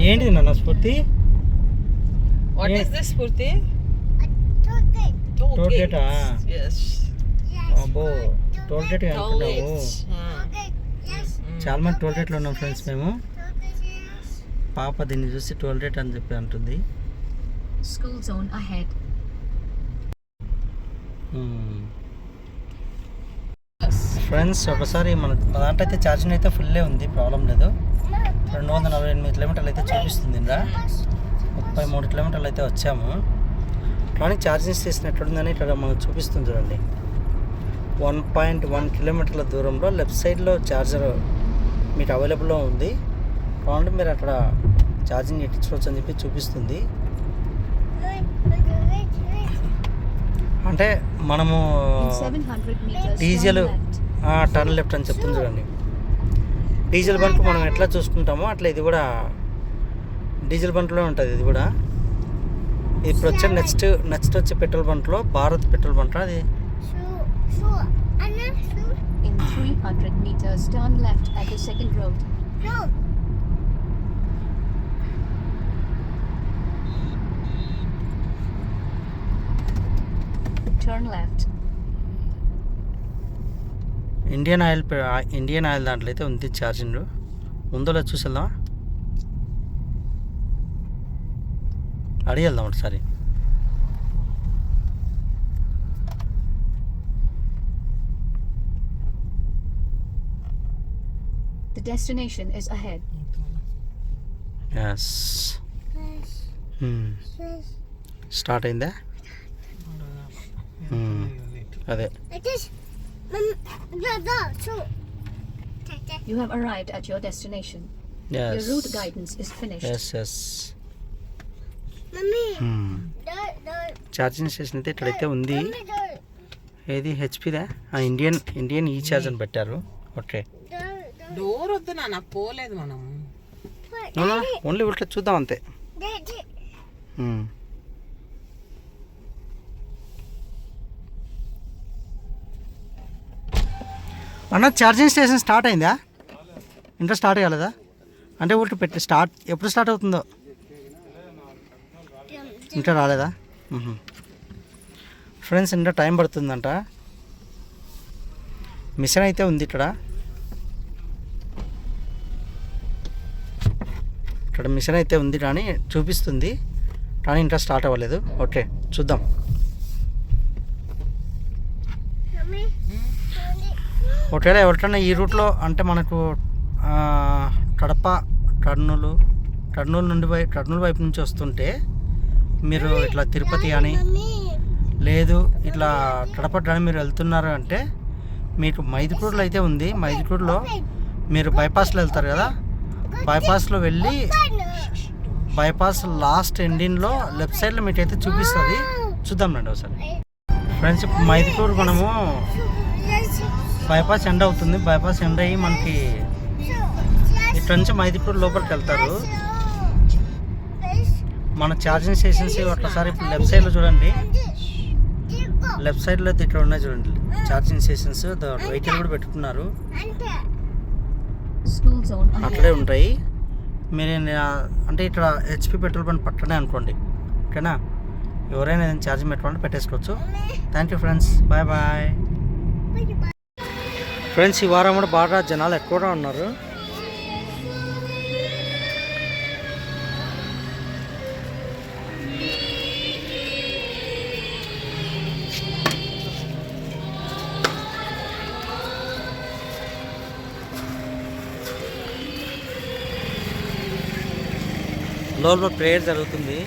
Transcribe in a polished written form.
ఏంటిది నాన్న స్ఫూర్తి? What is this, Spurti? Toll గేటా? Yes. అబ్బో టోల్ గేట్ Toll అనుకున్నావు. gates. చాలా మంది టోల్ గేట్లో ఉన్నాం ఫ్రెండ్స్ మేము. పాప దీన్ని చూసి టోల్ గేట్ అని చెప్పి అంటుంది. School zone ahead. ఫ్రెండ్స్ ఒకసారి మన దాంట్లో అయితే ఛార్జింగ్ అయితే ఫుల్లే ఉంది, ప్రాబ్లం లేదు. 248 కిలోమీటర్లు అయితే చూపిస్తుంది. 33 కిలోమీటర్లు అయితే వచ్చాము. కానీ ఛార్జింగ్ స్టేషన్ ఎట్లుందని ఇక్కడ మనకు చూపిస్తుంది చూడండి. 1.1 కిలోమీటర్ల దూరంలో లెఫ్ట్ సైడ్లో ఛార్జర్ మీకు అవైలబుల్లో ఉంది. కాబట్టి మీరు అక్కడ ఛార్జింగ్ ఎట్టించుకోవచ్చు అని చెప్పి చూపిస్తుంది. అంటే మనము డీజిల్ టర్న్ లెఫ్ట్ అని చెప్తుంది చూడండి. డీజిల్ బంక్ మనం ఎట్లా చూసుకుంటామో అట్లా ఇది కూడా డీజిల్ బంక్లో ఉంటుంది. ఇది కూడా ఇప్పుడు వచ్చే నెక్స్ట్ వచ్చే పెట్రోల్ బంక్లో భారత్ పెట్రోల్ బంక్ అది. In 300 meters, turn left at the second road. Turn left. Indian oil దాంట్లో అయితే ఉంది ఛార్జింగ్. ఉందో లేదు చూసి వెళ్దామా? అడిగి వెళ్దాం ఒకసారి. The destination is ahead. Yes start అయిందా? అదే You have arrived at your destination. Your route guidance is finished. Yes charging station అయితే ఇక్కడైతే ఉంది. ఏది హెచ్పిదా? ఇండియన్ ఈ ఛార్జ్ అని పెట్టారు. ఓకే డోర్ వద్దు నాన్న, పోలేదు మనం. ఓన్లీ ఉల్టా చూద్దాం అంతే. అన్న ఛార్జింగ్ స్టేషన్ స్టార్ట్ అయిందా? ఇంకా స్టార్ట్ కాలేదా? అంటే ఊరికి పెట్టి ఎప్పుడు స్టార్ట్ అవుతుందో ఇంకా రాలేదా? ఫ్రెండ్స్ ఇంకా టైం పడుతుందంట. మిషన్ అయితే ఉంది ఇక్కడ మిషన్ అయితే ఉంది కానీ చూపిస్తుంది, కానీ ఇంకా స్టార్ట్ అవ్వలేదు. ఓకే చూద్దాం. ఒకవేళ ఎవరికైనా ఈ రూట్లో అంటే మనకు కడప కర్నూలు వైపు నుంచి వస్తుంటే మీరు ఇట్లా తిరుపతి కానీ లేదు ఇట్లా కడప కానీ మీరు వెళ్తున్నారు అంటే మీకు మైదుకూరులో అయితే ఉంది. మైదుకూరులో మీరు బైపాస్లో వెళ్తారు కదా, బైపాస్లో వెళ్ళి బైపాస్ లాస్ట్ ఎండింగ్లో లెఫ్ట్ సైడ్లో మీకైతే చూపిస్తుంది. చూద్దాం రండి ఒకసారి. ఫ్రెండ్స్ మైదుకూరు మనము బైపాస్ ఎండ్ అవుతుంది. బైపాస్ ఎండ్ అయ్యి మనకి ఇక్కడి నుంచి మైదుకూరు లోపలికి వెళ్తారు. మన ఛార్జింగ్ స్టేషన్స్ ఒకసారి ఇప్పుడు లెఫ్ట్ సైడ్లో చూడండి. లెఫ్ట్ సైడ్లో ఇక్కడ ఉన్నాయి చూడండి ఛార్జింగ్ స్టేషన్స్. వెహికల్ కూడా పెట్టుకున్నారు, అక్కడే ఉంటాయి. మీరు అంటే ఇక్కడ హెచ్పి పెట్రోల్ బంక్ పక్కనే అనుకోండి, ఓకేనా? ఎవరైనా ఏదైనా ఛార్జింగ్ పెట్టుకోండి, పెట్టేసుకోవచ్చు. Thank you friends, bye bye. Friends ఈ వారం కూడా బాగా జనాలు ఎక్కువగా ఉన్నారు. లోపల ప్రేయర్ జరుగుతుంది.